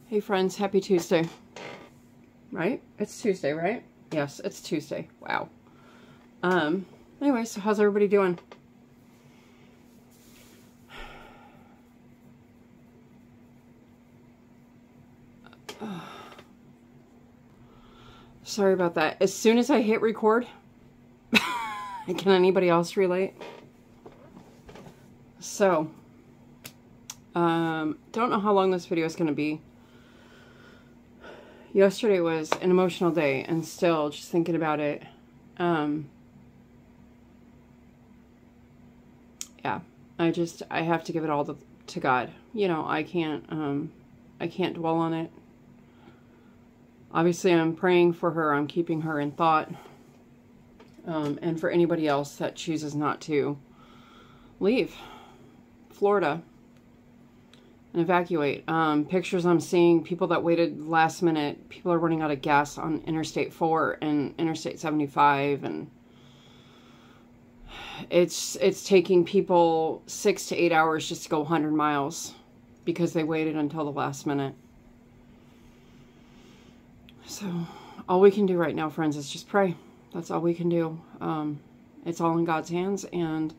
Hey friends, happy Tuesday. Right? It's Tuesday, right? Yes, it's Tuesday. Wow. Anyway, so how's everybody doing? Sorry about that. As soon as I hit record, can anybody else relate? So, don't know how long this video is going to be. Yesterday was an emotional day, and still just thinking about it. Yeah, I have to give it all to God. You know, I can't dwell on it. Obviously, I'm praying for her. I'm keeping her in thought. And for anybody else that chooses not to leave Florida and evacuate. Pictures I'm seeing, people that waited last minute, people are running out of gas on Interstate 4 and Interstate 75, and it's taking people 6 to 8 hours just to go 100 miles because they waited until the last minute. So all we can do right now, friends, is just pray. That's all we can do. It's all in God's hands, and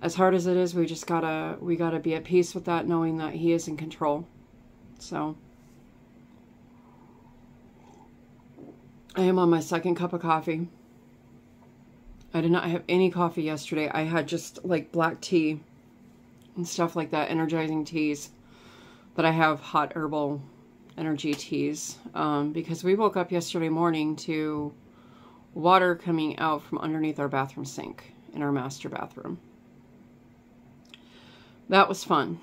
as hard as it is, we gotta be at peace with that, knowing that He is in control. So I am on my second cup of coffee. I did not have any coffee yesterday. I had just like black tea and stuff like that, energizing teas. But I have hot herbal energy teas because we woke up yesterday morning to water coming out from underneath our bathroom sink in our master bathroom. That was fun.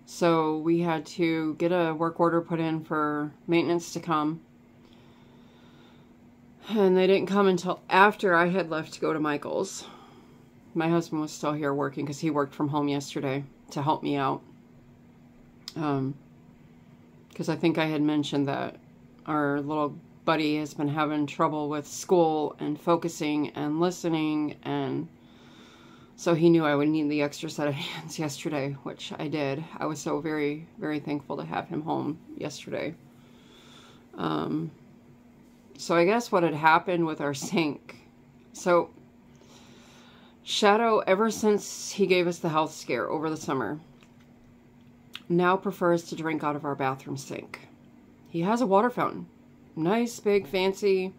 So we had to get a work order put in for maintenance to come. And they didn't come until after I had left to go to Michael's. My husband was still here working because he worked from home yesterday to help me out. Because I think I had mentioned that our little buddy has been having trouble with school and focusing and listening, and so he knew I would need the extra set of hands yesterday, which I did. I was so very, very thankful to have him home yesterday. So I guess what had happened with our sink. So Shadow, ever since he gave us the health scare over the summer, now prefers to drink out of our bathroom sink. He has a water fountain. Nice, big, fancy,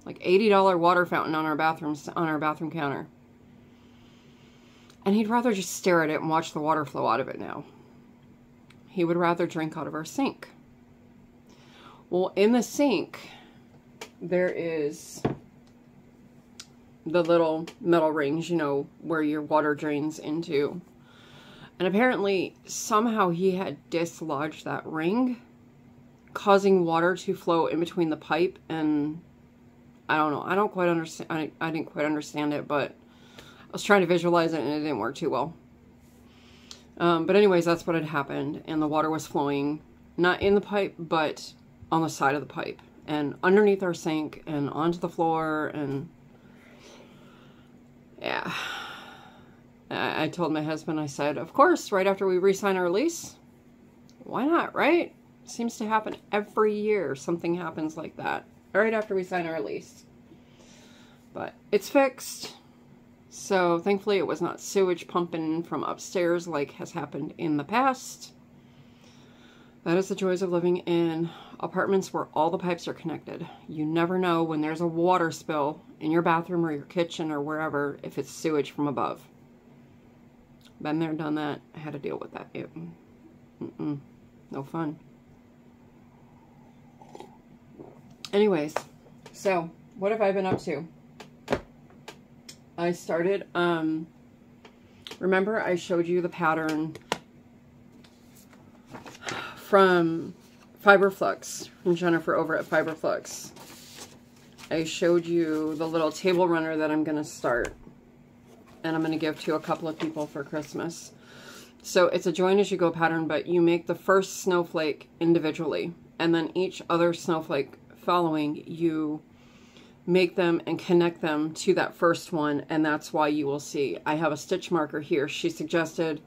like $80 water fountain on our bathroom counter. And he'd rather just stare at it and watch the water flow out of it now. He would rather drink out of our sink. Well, in the sink, there is the little metal rings, you know, where your water drains into. And apparently, somehow he had dislodged that ring, causing water to flow in between the pipe, and I don't know. I don't quite understand. I didn't quite understand it, but I was trying to visualize it and it didn't work too well. But anyways, that's what had happened. And the water was flowing, not in the pipe, but on the side of the pipe. And underneath our sink and onto the floor. And yeah. I told my husband, I said, of course, right after we re-sign our lease. Why not, right? Seems to happen every year. Something happens like that. Right after we sign our lease. But it's fixed. So, thankfully, it was not sewage pumping from upstairs like has happened in the past. That is the joys of living in apartments where all the pipes are connected. You never know when there's a water spill in your bathroom or your kitchen or wherever if it's sewage from above. Been there, done that. I had to deal with that. No fun. Anyways, so, what have I been up to? I started, remember I showed you the pattern from Fiberflux, from Jennifer over at Fiberflux. I showed you the little table runner that I'm going to start, and I'm going to give to a couple of people for Christmas. So it's a join as you go pattern, but you make the first snowflake individually, and then each other snowflake following, you make them and connect them to that first one, and that's why you will see I have a stitch marker here. She suggested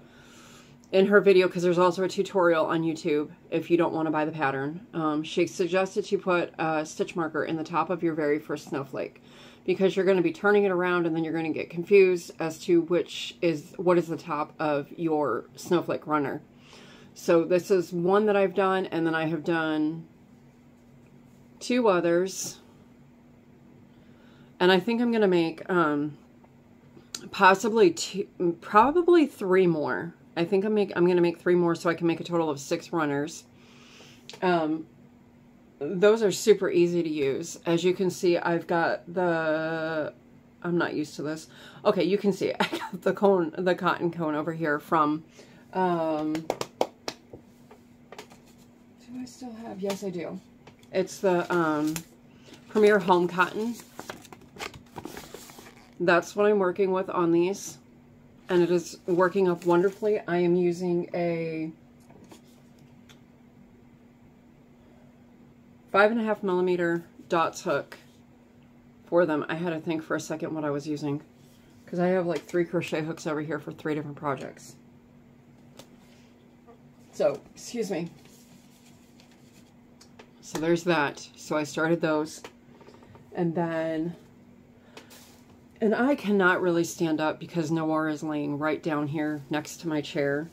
in her video, because there's also a tutorial on YouTube if you don't want to buy the pattern, she suggested you put a stitch marker in the top of your very first snowflake, because you're going to be turning it around and then you're going to get confused as to what is the top of your snowflake runner. So this is one that I've done, and then I have done 2 others, and I think I'm going to make probably 3 more. I think I'm going to make 3 more so I can make a total of 6 runners. Those are super easy to use. As you can see, I've got I'm not used to this. Okay, you can see it. I got the cotton cone over here from, do I still have? Yes, I do. It's the Premier Home Cotton. That's what I'm working with on these, and it is working up wonderfully. I am using a 5.5mm dots hook for them. I had to think for a second what I was using, because I have like 3 crochet hooks over here for 3 different projects. So, excuse me. So there's that. So I started those, and then, and I cannot really stand up because Noir is laying right down here next to my chair.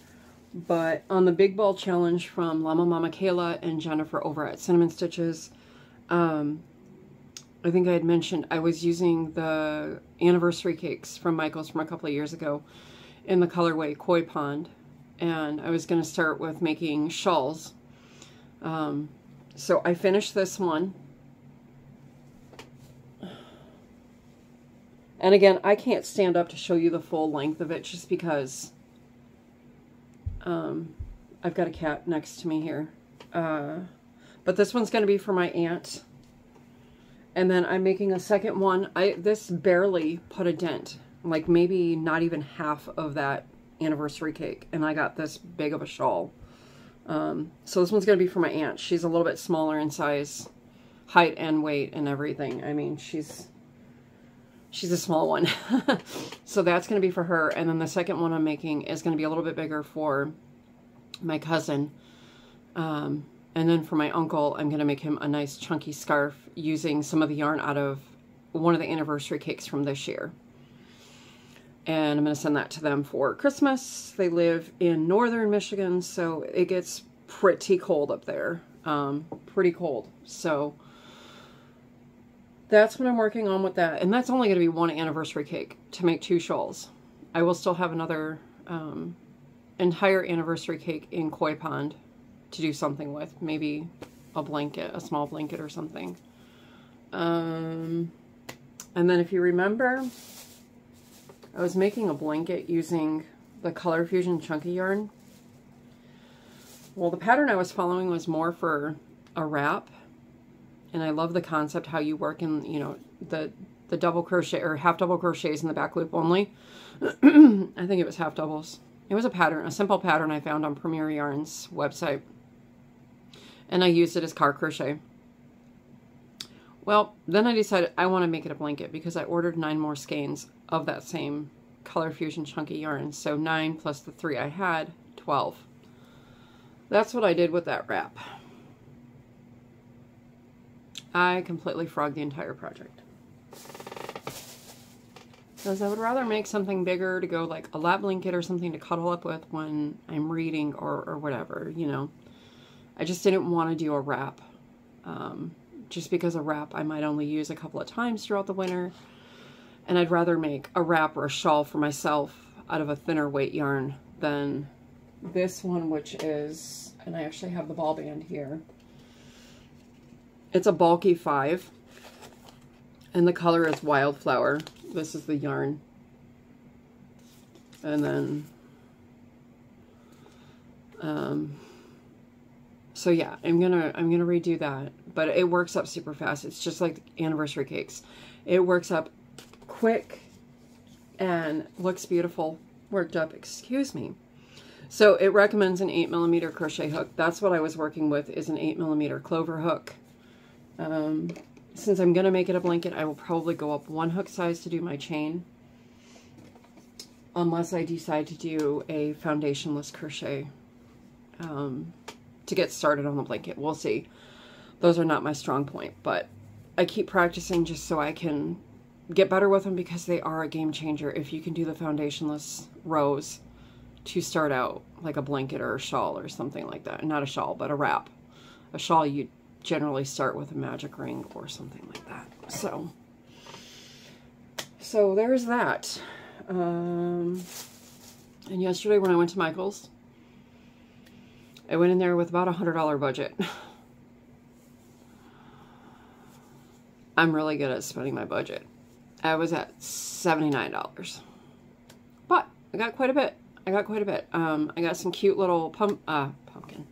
But on the Big Ball Challenge from Llama Mama Kayla and Jennifer over at Cinnamon Stitches, I think I had mentioned I was using the anniversary cakes from Michaels from a couple of years ago in the colorway Koi Pond. And I was going to start with making shawls. So I finished this one. And again, I can't stand up to show you the full length of it just because I've got a cat next to me here. But this one's going to be for my aunt. And then I'm making a second one. This barely put a dent. Like maybe not even half of that anniversary cake. And I got this big of a shawl. So this one's going to be for my aunt. She's a little bit smaller in size, height, and weight, and everything. I mean, she's a small one. So that's going to be for her. And then the second one I'm making is going to be a little bit bigger for my cousin. And then for my uncle, I'm going to make him a nice chunky scarf using some of the yarn out of one of the anniversary cakes from this year. And I'm going to send that to them for Christmas. They live in northern Michigan, so it gets pretty cold up there. Pretty cold. So that's what I'm working on with that. And that's only going to be one anniversary cake to make 2 shawls. I will still have another entire anniversary cake in Koi Pond to do something with. Maybe a blanket, a small blanket or something. And then if you remember, I was making a blanket using the Color Fusion Chunky yarn. Well, the pattern I was following was more for a wrap. And I love the concept how you work in, you know, the double crochet or half double crochets in the back loop only. I think it was half doubles. It was a pattern, a simple pattern I found on Premier Yarn's website. And I used it as car crochet. Well, then I decided I want to make it a blanket because I ordered 9 more skeins of that same Color Fusion Chunky yarn. So 9 plus the 3 I had, 12. That's what I did with that wrap. I completely frogged the entire project. Because I would rather make something bigger to go like a lap blanket or something to cuddle up with when I'm reading or whatever, you know. I just didn't want to do a wrap. Just because a wrap I might only use a couple of times throughout the winter. And I'd rather make a wrap or a shawl for myself out of a thinner weight yarn than this one, which is, and I actually have the ball band here. It's a bulky 5. And the color is Wildflower. This is the yarn. And then, so yeah, I'm gonna redo that. But it works up super fast. It's just like anniversary cakes. It works up quick and looks beautiful. Worked up, excuse me. So it recommends an 8mm crochet hook. That's what I was working with, is an 8mm clover hook. Since I'm going to make it a blanket, I will probably go up 1 hook size to do my chain. unless I decide to do a foundationless crochet to get started on the blanket. We'll see. Those are not my strong point, but I keep practicing just so I can get better with them, because they are a game changer if you can do the foundationless rows to start out, like a blanket or a shawl or something like that. Not a shawl, but a wrap. A shawl you generally start with a magic ring or something like that. So there's that. And yesterday when I went to Michael's, I went in there with about $100 budget. I'm really good at spending my budget. I was at $79. But I got quite a bit. I got some cute little pumpkin.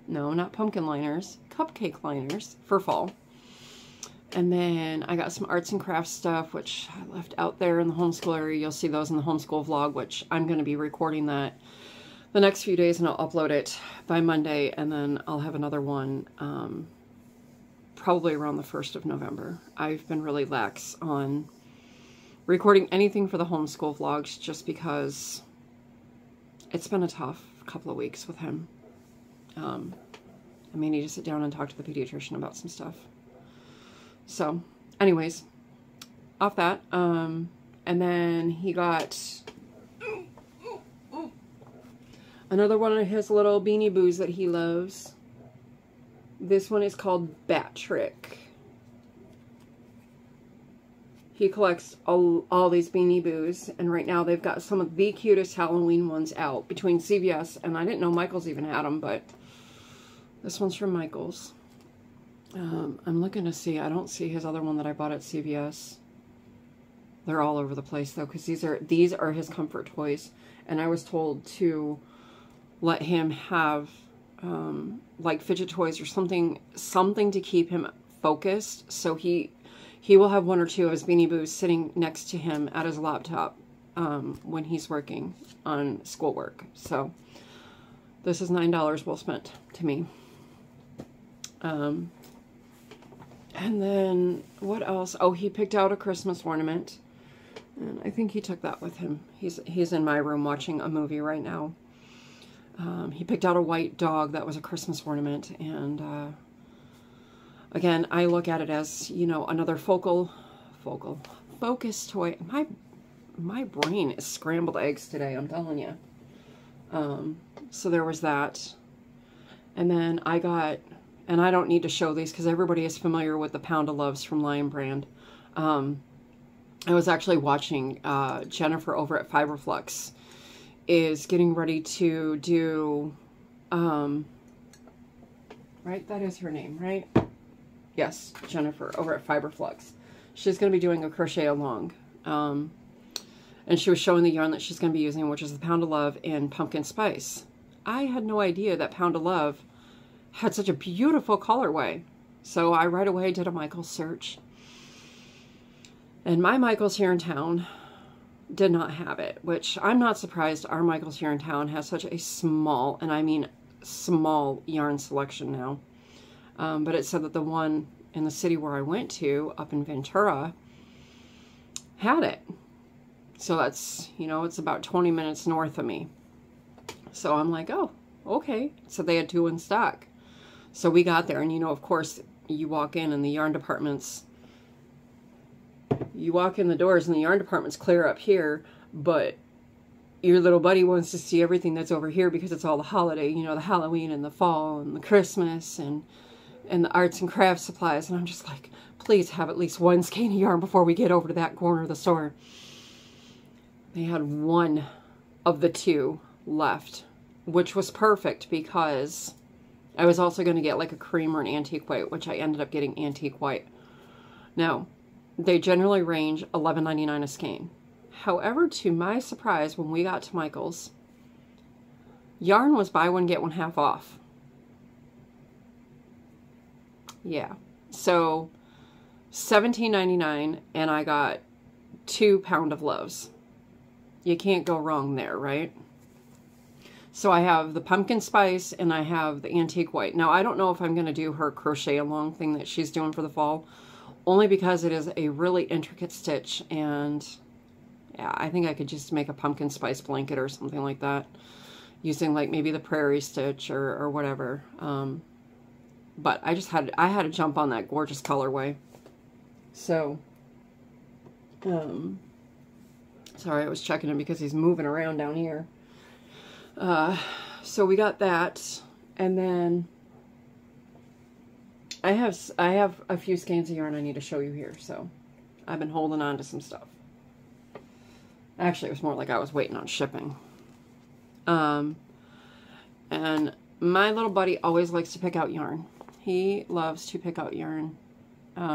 No, not pumpkin liners. Cupcake liners for fall. And then I got some arts and crafts stuff, which I left out there in the homeschool area. You'll see those in the homeschool vlog, which I'm going to be recording that the next few days, and I'll upload it by Monday, and then I'll have another one probably around the 1st of November. I've been really lax on recording anything for the homeschool vlogs just because it's been a tough couple of weeks with him. I may need to sit down and talk to the pediatrician about some stuff. So, anyways, off that. And then he got another one of his little Beanie Boos that he loves. This one is called Bat Trick. He collects all these Beanie Boos, and right now they've got some of the cutest Halloween ones out between CVS, and I didn't know Michael's even had them, but this one's from Michael's. I'm looking to see. I don't see his other one that I bought at CVS. They're all over the place though, because these are his comfort toys, and I was told to let him have like fidget toys or something to keep him focused. So he will have one or two of his Beanie Boos sitting next to him at his laptop when he's working on schoolwork. So this is $9 well spent to me. And then what else? Oh, he picked out a Christmas ornament, and I think he took that with him. He's in my room watching a movie right now. He picked out a white dog that was a Christmas ornament, and again, I look at it as, you know, another focus toy. My brain is scrambled eggs today, I'm telling you. So there was that. And then I got, and I don't need to show these because everybody is familiar with the Pound of Loves from Lion Brand. I was actually watching Jennifer over at Fiberflux is getting ready to do, right? That is her name, right? Yes, Jennifer over at Fiberflux. She's going to be doing a crochet along. And she was showing the yarn that she's going to be using, which is the Pound of Love and Pumpkin Spice. I had no idea that Pound of Love had such a beautiful colorway. So I right away did a Michael's search. And my Michael's here in town did not have it, which I'm not surprised. Our Michael's here in town has such a small, and I mean small, yarn selection now. But it said that the one in the city where I went to, up in Ventura, had it. So that's, you know, it's about 20 minutes north of me. So I'm like, oh, okay. So they had 2 in stock. So we got there, and you know, of course, you walk in and the yarn departments, you walk in the doors and the yarn department's clear up here, but your little buddy wants to see everything that's over here because it's all the holiday, you know, the Halloween and the fall and the Christmas and the arts and crafts supplies. And I'm just like, please have at least one skein of yarn before we get over to that corner of the store. They had 1 of the 2 left, which was perfect because I was also going to get like a cream or an antique white, which I ended up getting antique white. Now, they generally range $11.99 a skein. However, to my surprise, when we got to Michael's, yarn was buy one, get one half off. Yeah. So, $17.99, and I got 2 Pound of Loves. You can't go wrong there, right? So I have the Pumpkin Spice and I have the Antique White. Now, I don't know if I'm going to do her crochet along thing that she's doing for the fall, only because it is a really intricate stitch, and Yeah, I think I could just make a pumpkin spice blanket or something like that, using like maybe the prairie stitch or whatever. But I had to jump on that gorgeous colorway. So, sorry, I was checking him because he's moving around down here. So we got that, and then I have a few skeins of yarn I need to show you here. So I've been holding on to some stuff. Actually, it was more like I was waiting on shipping. And my little buddy always likes to pick out yarn. He loves to pick out yarn.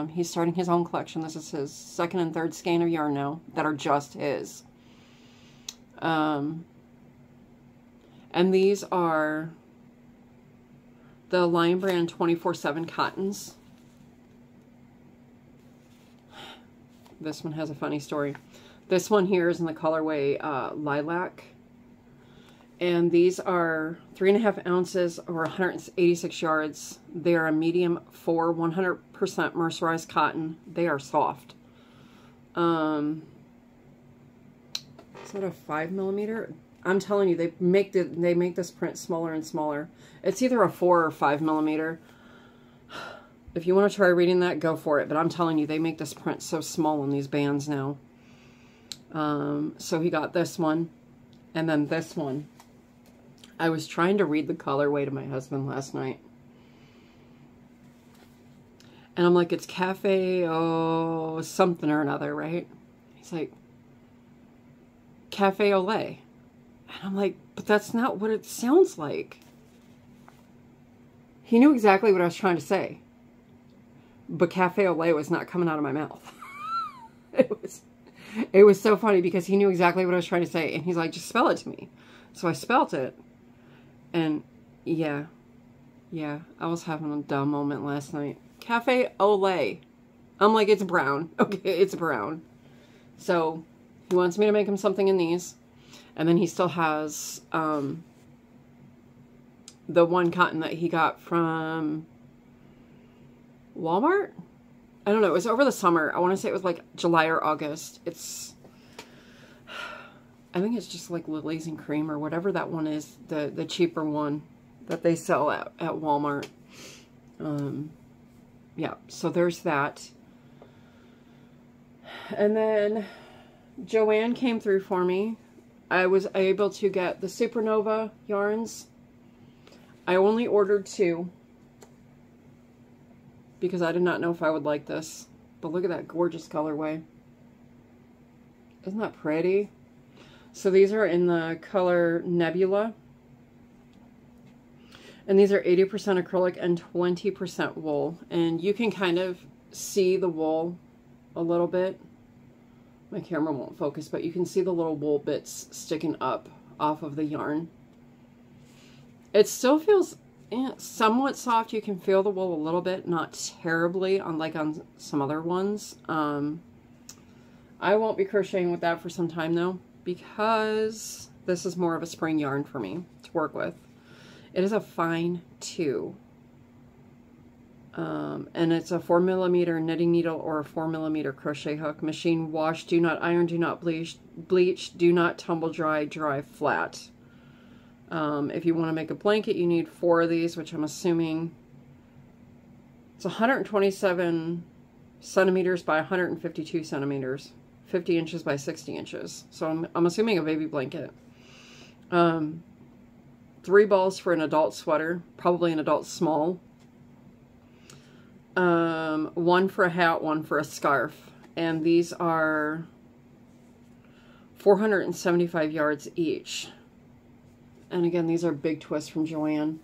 He's starting his own collection. This is his second and third skein of yarn now that are just his. And these are the Lion Brand 24/7 cottons. This one has a funny story. This one here is in the colorway Lilac. And these are 3.5 ounces or 186 yards. They are a medium 4, 100% mercerized cotton. They are soft. Is that a 5mm? I'm telling you, they make this print smaller and smaller. It's either a 4 or 5mm. If you want to try reading that, go for it. But I'm telling you, they make this print so small on these bands now. So he got this one, and then this one. I was trying to read the colorway to my husband last night. And I'm like, it's Cafe something or another, right? He's like, Cafe au lait. And I'm like, but that's not what it sounds like. He knew exactly what I was trying to say. But Cafe au lait was not coming out of my mouth. It was so funny because he knew exactly what I was trying to say. And he's like, just spell it to me. So I spelt it. And yeah, I was having a dumb moment last night. Cafe au lait. I'm like, it's brown. Okay, it's brown. So he wants me to make him something in these. And then he still has the one cotton that he got from Walmart. I don't know. It was over the summer. I want to say it was like July or August. I think it's just like Lilies and Cream or whatever that one is, the cheaper one that they sell at Walmart. Yeah, so there's that. And then Joanne came through for me. I was able to get the Supernova yarns. I only ordered 2 because I did not know if I would like this. But look at that gorgeous colorway. Isn't that pretty? So these are in the color Nebula. And these are 80% acrylic and 20% wool. And you can kind of see the wool a little bit. My camera won't focus, but you can see the little wool bits sticking up off of the yarn. It still feels somewhat soft. You can feel the wool a little bit, not terribly, unlike on some other ones. I won't be crocheting with that for some time though, because this is more of a spring yarn for me to work with. It is a fine 2. And it's a 4mm knitting needle or a 4mm crochet hook. Machine wash, do not iron, do not bleach, do not tumble dry, dry flat. If you want to make a blanket, you need 4 of these, which I'm assuming it's 127 centimeters by 152 centimeters, 50 inches by 60 inches. So I'm assuming a baby blanket. 3 balls for an adult sweater, probably an adult small. 1 for a hat, 1 for a scarf. And these are 475 yards each. And again, these are big twists from Joanne.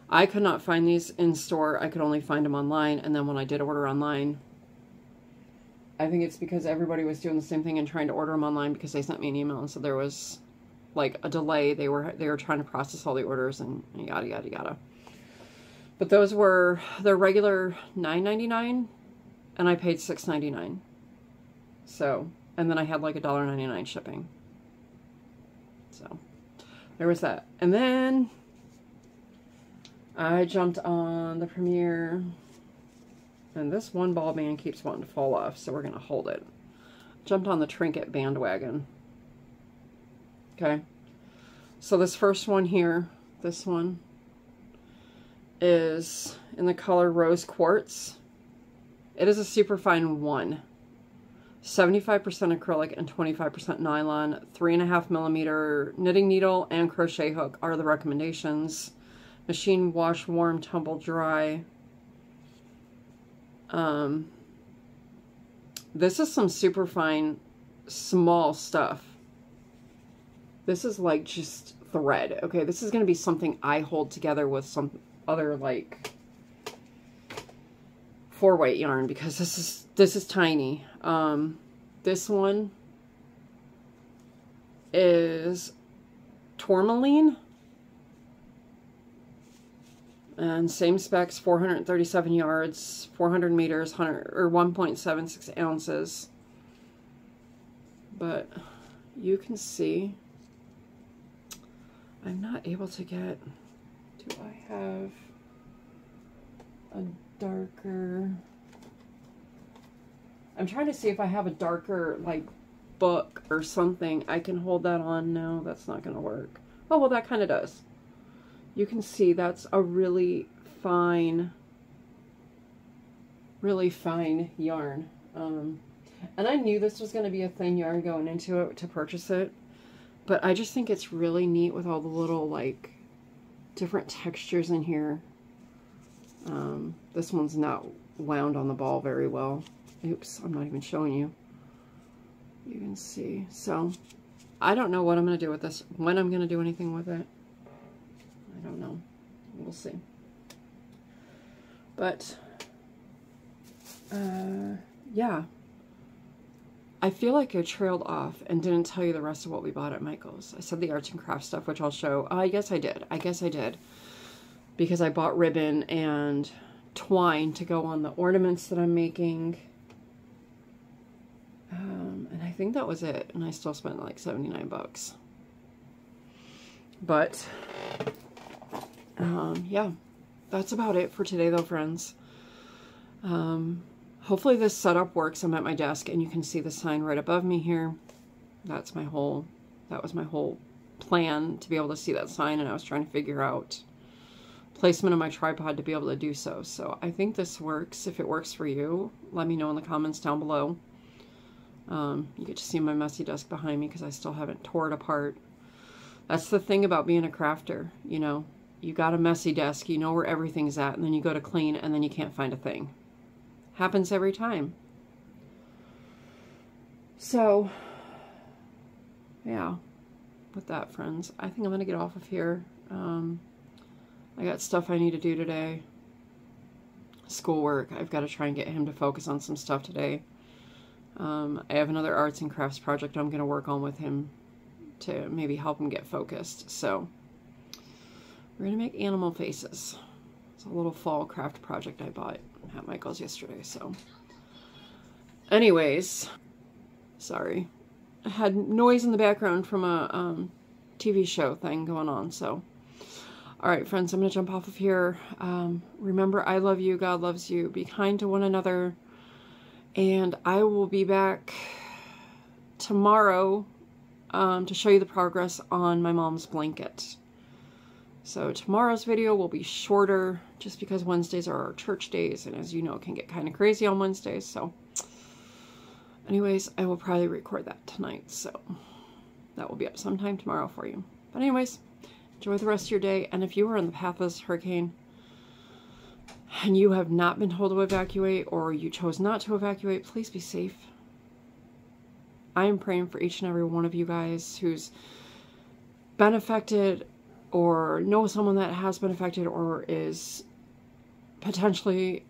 I could not find these in store. I could only find them online. And then when I did order online, I think it's because everybody was doing the same thing and trying to order them online because they sent me an email and said there was like a delay. They were trying to process all the orders and yada yada yada. But those were the regular $9.99 and I paid $6.99. So, and then I had like $1.99 shipping. So there was that. And then I jumped on the Premier, and this one ball band keeps wanting to fall off, so we're going to hold it. jumped on the Trinket bandwagon. Okay. So this first one here, this one, is in the color Rose Quartz. It is a superfine 1. 75% acrylic and 25% nylon. 3.5 millimeter knitting needle and crochet hook are the recommendations. Machine wash, warm, tumble dry. This is some superfine small stuff. This is like just thread. Okay, this is going to be something I hold together with some other like 4-weight yarn, because this is tiny. This one is tourmaline, and same specs, 437 yards, 400 meters, 1.76 ounces. But you can see I'm not able to get, do I have a darker, I'm trying to see if I have a darker like book or something I can hold that on. No, that's not going to work. Oh, well, that kind of does. You can see that's a really fine yarn. And I knew this was going to be a thin yarn going into it to purchase it, but I just think it's really neat with all the little like different textures in here. This one's not wound on the ball very well. Oops, I'm not even showing you. You can see. So I don't know what I'm going to do with this, when I'm going to do anything with it. I don't know. We'll see. But yeah, I feel like I trailed off and didn't tell you the rest of what we bought at Michael's. I said the arts and crafts stuff, which I'll show. I guess I did. Because I bought ribbon and twine to go on the ornaments that I'm making. And I think that was it. And I still spent like 79 bucks. But yeah, that's about it for today though, friends. Hopefully this setup works. I'm at my desk and you can see the sign right above me here. That was my whole plan, to be able to see that sign, and I was trying to figure out placement of my tripod to be able to do so. So I think this works. If it works for you, let me know in the comments down below. You get to see my messy desk behind me because I still haven't tore it apart. That's the thing about being a crafter, you know. You got a messy desk, you know where everything's at, and then you go to clean and then you can't find a thing. Happens every time. So, yeah, with that, friends, I think I'm going to get off of here. I got stuff I need to do today. Schoolwork. I've got to try and get him to focus on some stuff today. I have another arts and crafts project I'm going to work on with him to maybe help him get focused. So, we're going to make animal faces. It's a little fall craft project I bought at Michael's yesterday. So, anyways, sorry. I had noise in the background from a TV show thing going on. So, alright friends, I'm going to jump off of here. Remember, I love you. God loves you. Be kind to one another. And I will be back tomorrow to show you the progress on my mom's blanket. So tomorrow's video will be shorter just because Wednesdays are our church days, and as you know, it can get kind of crazy on Wednesdays. So anyways, I will probably record that tonight, so that will be up sometime tomorrow for you. But anyways, enjoy the rest of your day, and if you are in the path of this hurricane and you have not been told to evacuate, or you chose not to evacuate, please be safe. I am praying for each and every one of you guys who's been affected, or know someone that has been affected, or is potentially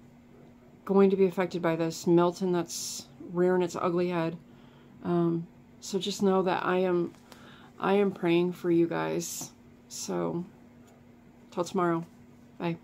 going to be affected by this Milton that's rearing its ugly head. So just know that I am praying for you guys. So till tomorrow. Bye.